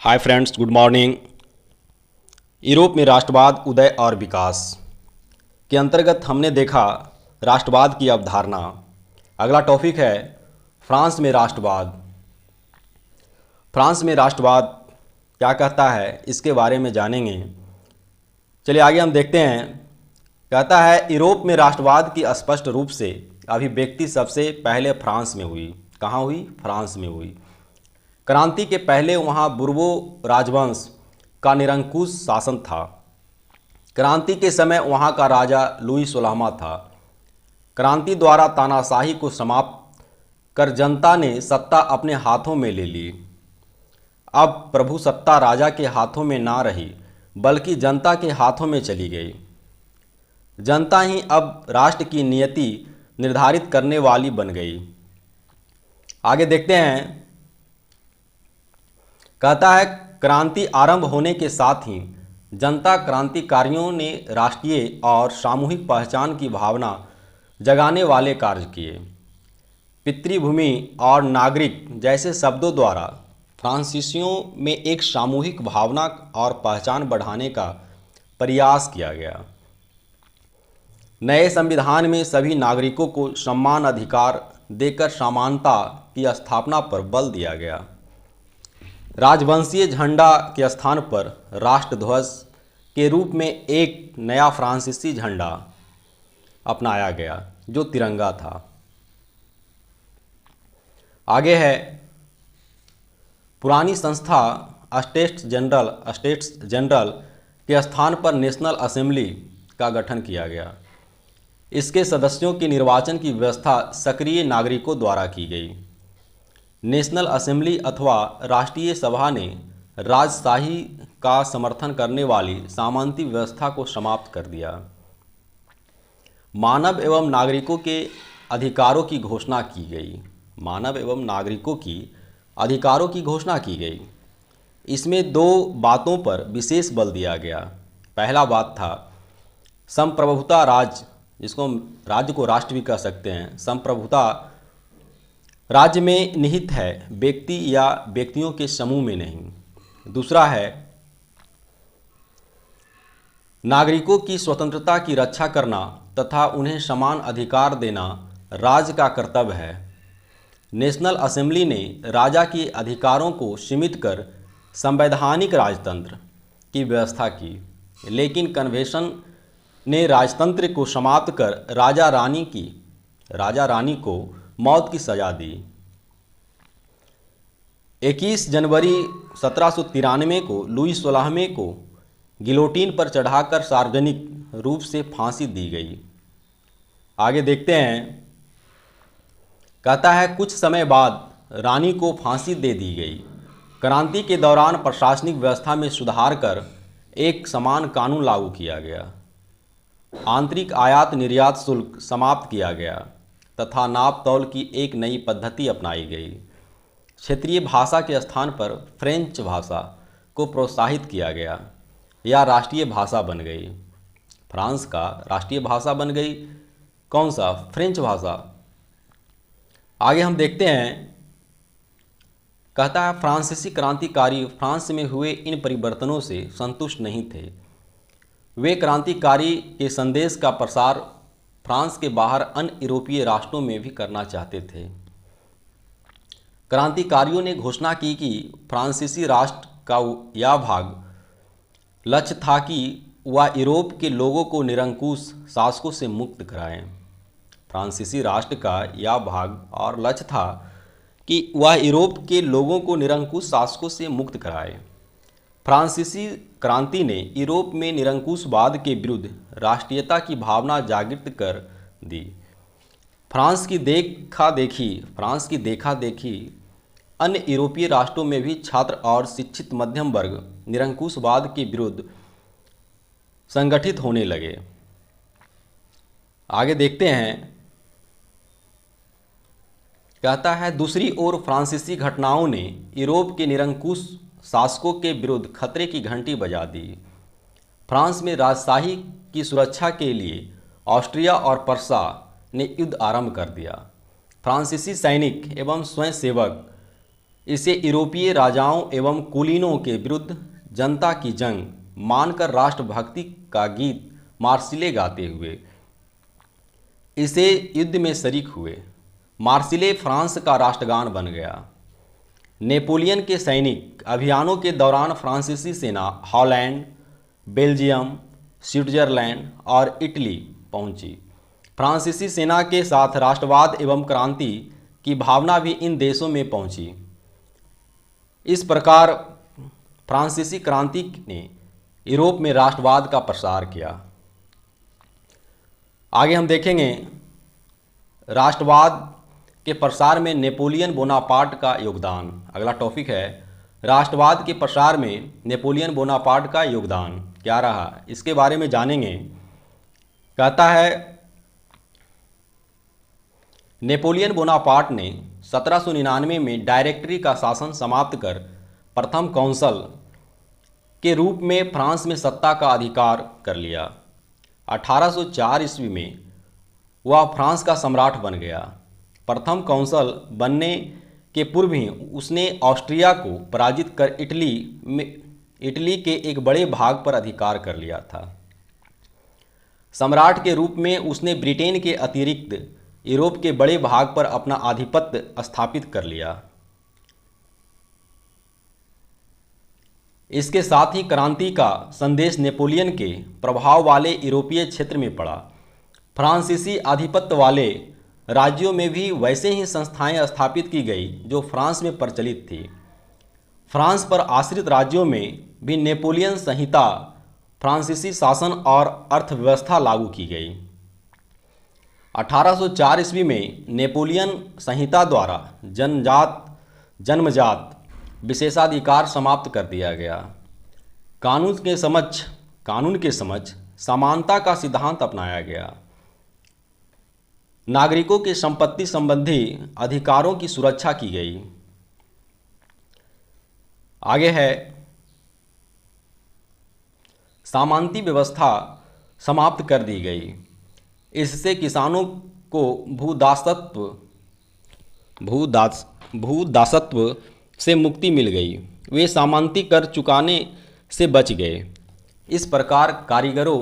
Hi friends, good morning. Europe में राष्ट्रवाद, उदय और विकास के अंतर्गत हमने देखा राष्ट्रवाद की अवधारणा। अगला टॉपिक है फ्रांस में राष्ट्रवाद। फ्रांस में राष्ट्रवाद क्या कहता है, इसके बारे में जानेंगे। चलिए आगे हम देखते हैं। कहता है यूरोप में राष्ट्रवाद की स्पष्ट रूप से अभिव्यक्ति सबसे पहले फ्रांस में हुई। कहाँ हुई? फ्रांस में हुई। क्रांति के पहले वहाँ बुर्बो राजवंश का निरंकुश शासन था। क्रांति के समय वहाँ का राजा लुई 16वां था। क्रांति द्वारा तानाशाही को समाप्त कर जनता ने सत्ता अपने हाथों में ले ली। अब प्रभु सत्ता राजा के हाथों में ना रही, बल्कि जनता के हाथों में चली गई। जनता ही अब राष्ट्र की नियति निर्धारित करने वाली बन गई। आगे देखते हैं। कहता है क्रांति आरंभ होने के साथ ही जनता क्रांतिकारियों ने राष्ट्रीय और सामूहिक पहचान की भावना जगाने वाले कार्य किए। पितृभूमि और नागरिक जैसे शब्दों द्वारा फ्रांसीसियों में एक सामूहिक भावना और पहचान बढ़ाने का प्रयास किया गया। नए संविधान में सभी नागरिकों को समान अधिकार देकर समानता की स्थापना पर बल दिया गया। राजवंशीय झंडा के स्थान पर राष्ट्रध्वज के रूप में एक नया फ्रांसीसी झंडा अपनाया गया, जो तिरंगा था। आगे है पुरानी संस्था स्टेट्स जनरल के स्थान पर नेशनल असेंबली का गठन किया गया। इसके सदस्यों के निर्वाचन की व्यवस्था सक्रिय नागरिकों द्वारा की गई। नेशनल असेंबली अथवा राष्ट्रीय सभा ने राजशाही का समर्थन करने वाली सामंती व्यवस्था को समाप्त कर दिया। मानव एवं नागरिकों के अधिकारों की घोषणा की गई। मानव एवं नागरिकों की अधिकारों की घोषणा की गई। इसमें दो बातों पर विशेष बल दिया गया। पहला बात था संप्रभुता राज्य, जिसको हम राज्य को राष्ट्र भी कह सकते हैं। संप्रभुता राज्य में निहित है, व्यक्ति या व्यक्तियों के समूह में नहीं। दूसरा है नागरिकों की स्वतंत्रता की रक्षा करना तथा उन्हें समान अधिकार देना राज्य का कर्तव्य है। नेशनल असेंबली ने राजा के अधिकारों को सीमित कर संवैधानिक राजतंत्र की व्यवस्था की, लेकिन कन्वेंशन ने राजतंत्र को समाप्त कर राजा रानी को मौत की सजा दी। 21 जनवरी 1793 को लुई 16वें को गिलोटीन पर चढ़ाकर सार्वजनिक रूप से फांसी दी गई। आगे देखते हैं। कहता है कुछ समय बाद रानी को फांसी दे दी गई। क्रांति के दौरान प्रशासनिक व्यवस्था में सुधार कर एक समान कानून लागू किया गया। आंतरिक आयात निर्यात शुल्क समाप्त किया गया तथा नाप तौल की एक नई पद्धति अपनाई गई। क्षेत्रीय भाषा के स्थान पर फ्रेंच भाषा को प्रोत्साहित किया गया। यह राष्ट्रीय भाषा बन गई। फ्रांस का राष्ट्रीय भाषा बन गई कौन सा? फ्रेंच भाषा। आगे हम देखते हैं। कहता है फ्रांसीसी क्रांतिकारी फ्रांस में हुए इन परिवर्तनों से संतुष्ट नहीं थे। वे क्रांतिकारी के संदेश का प्रसार फ्रांस के बाहर अन्य यूरोपीय राष्ट्रों में भी करना चाहते थे। क्रांतिकारियों ने घोषणा की कि फ्रांसीसी राष्ट्र का यह भाग लक्ष्य था कि वह यूरोप के लोगों को निरंकुश शासकों से मुक्त कराएं। फ्रांसीसी राष्ट्र का यह भाग और लक्ष्य था कि वह यूरोप के लोगों को निरंकुश शासकों से मुक्त कराए। फ्रांसीसी क्रांति ने यूरोप में निरंकुशवाद के विरुद्ध राष्ट्रीयता की भावना जागृत कर दी। फ्रांस की देखा देखी अन्य यूरोपीय राष्ट्रों में भी छात्र और शिक्षित मध्यम वर्ग निरंकुशवाद के विरुद्ध संगठित होने लगे। आगे देखते हैं। कहता है दूसरी ओर फ्रांसीसी घटनाओं ने यूरोप के निरंकुश शासकों के विरुद्ध खतरे की घंटी बजा दी। फ्रांस में राजशाही की सुरक्षा के लिए ऑस्ट्रिया और पर्सा ने युद्ध आरंभ कर दिया। फ्रांसीसी सैनिक एवं स्वयंसेवक इसे यूरोपीय राजाओं एवं कुलीनों के विरुद्ध जनता की जंग मानकर राष्ट्रभक्ति का गीत मार्सिले गाते हुए इसे युद्ध में शरीक हुए। मार्सिले फ्रांस का राष्ट्रगान बन गया। नेपोलियन के सैनिक अभियानों के दौरान फ्रांसीसी सेना हॉलैंड, बेल्जियम, स्विट्जरलैंड और इटली पहुंची। फ्रांसीसी सेना के साथ राष्ट्रवाद एवं क्रांति की भावना भी इन देशों में पहुंची। इस प्रकार फ्रांसीसी क्रांति ने यूरोप में राष्ट्रवाद का प्रसार किया। आगे हम देखेंगे राष्ट्रवाद के प्रसार में नेपोलियन बोनापार्ट का योगदान। अगला टॉपिक है राष्ट्रवाद के प्रसार में नेपोलियन बोनापार्ट का योगदान क्या रहा, इसके बारे में जानेंगे। कहता है नेपोलियन बोनापार्ट ने 1799 में डायरेक्टरी का शासन समाप्त कर प्रथम कौंसल के रूप में फ्रांस में सत्ता का अधिकार कर लिया। 1804 ईस्वी में वह फ्रांस का सम्राट बन गया। प्रथम कौंसल बनने के पूर्व ही उसने ऑस्ट्रिया को पराजित कर इटली के एक बड़े भाग पर अधिकार कर लिया था। सम्राट के रूप में उसने ब्रिटेन के अतिरिक्त यूरोप के बड़े भाग पर अपना आधिपत्य स्थापित कर लिया। इसके साथ ही क्रांति का संदेश नेपोलियन के प्रभाव वाले यूरोपीय क्षेत्र में पड़ा। फ्रांसीसी आधिपत्य वाले राज्यों में भी वैसे ही संस्थाएं स्थापित की गई जो फ्रांस में प्रचलित थी। फ्रांस पर आश्रित राज्यों में भी नेपोलियन संहिता, फ्रांसीसी शासन और अर्थव्यवस्था लागू की गई। 1804 ईस्वी में नेपोलियन संहिता द्वारा जन्मजात विशेषाधिकार समाप्त कर दिया गया। कानून के समक्ष समानता का सिद्धांत अपनाया गया। नागरिकों के संपत्ति संबंधी अधिकारों की सुरक्षा की गई। आगे है सामंती व्यवस्था समाप्त कर दी गई। इससे किसानों को भूदासत्व से मुक्ति मिल गई। वे सामंती कर चुकाने से बच गए। इस प्रकार कारीगरों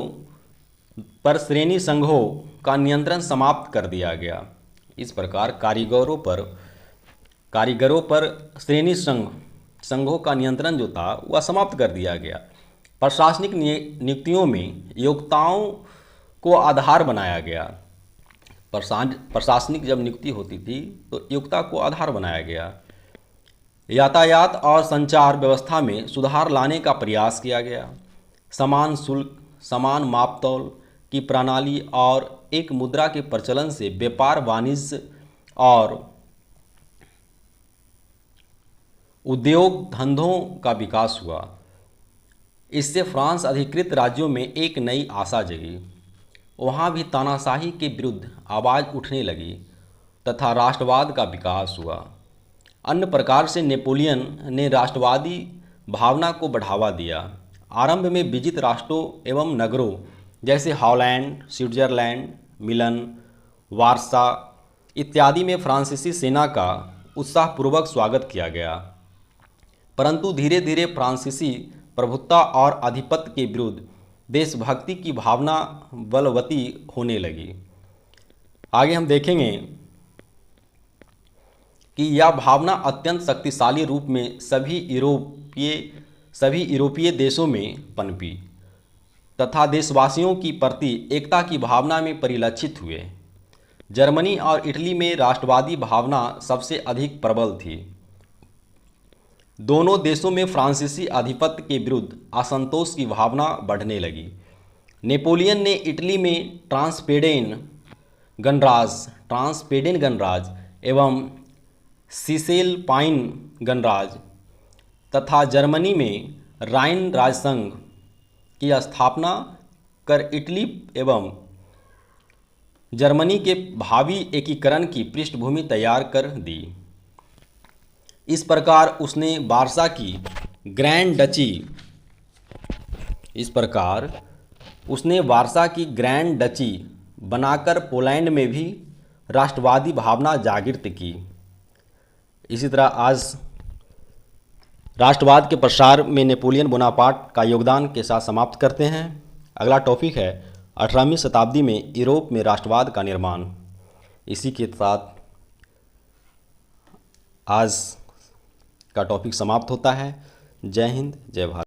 पर श्रेणी संघों का नियंत्रण समाप्त कर दिया गया। इस प्रकार कारीगरों पर श्रेणी संघों का नियंत्रण जो था वह समाप्त कर दिया गया। प्रशासनिक नियुक्तियों में योग्यताओं को आधार बनाया गया। प्रशासनिक जब नियुक्ति होती थी तो योग्यता को आधार बनाया गया। यातायात और संचार व्यवस्था में सुधार लाने का प्रयास किया गया। समान शुल्क, समान मापतौल की प्रणाली और एक मुद्रा के प्रचलन से व्यापार, वाणिज्य और उद्योग धंधों का विकास हुआ। इससे फ्रांस अधिकृत राज्यों में एक नई आशा जगी। वहाँ भी तानाशाही के विरुद्ध आवाज़ उठने लगी तथा राष्ट्रवाद का विकास हुआ। अन्य प्रकार से नेपोलियन ने राष्ट्रवादी भावना को बढ़ावा दिया। आरंभ में विजित राष्ट्रों एवं नगरों जैसे हॉलैंड, स्विट्जरलैंड, मिलन, वार्सा इत्यादि में फ्रांसीसी सेना का उत्साहपूर्वक स्वागत किया गया। परंतु धीरे धीरे फ्रांसीसी प्रभुत्व और आधिपत्य के विरुद्ध देशभक्ति की भावना बलवती होने लगी। आगे हम देखेंगे कि यह भावना अत्यंत शक्तिशाली रूप में सभी यूरोपीय देशों में पनपी तथा देशवासियों की प्रति एकता की भावना में परिलक्षित हुए। जर्मनी और इटली में राष्ट्रवादी भावना सबसे अधिक प्रबल थी। दोनों देशों में फ्रांसीसी आधिपत्य के विरुद्ध असंतोष की भावना बढ़ने लगी। नेपोलियन ने इटली में ट्रांसपेडेन गणराज एवं सिसेलपाइन गणराज तथा जर्मनी में राइन राजसंघ की स्थापना कर इटली एवं जर्मनी के भावी एकीकरण की पृष्ठभूमि तैयार कर दी। इस प्रकार उसने वार्सा की ग्रैंड डची बनाकर पोलैंड में भी राष्ट्रवादी भावना जागृत की। इसी तरह आज राष्ट्रवाद के प्रसार में नेपोलियन बोनापार्ट का योगदान के साथ समाप्त करते हैं। अगला टॉपिक है 18वीं शताब्दी में यूरोप में राष्ट्रवाद का निर्माण। इसी के साथ आज का टॉपिक समाप्त होता है। जय हिंद, जय भारत।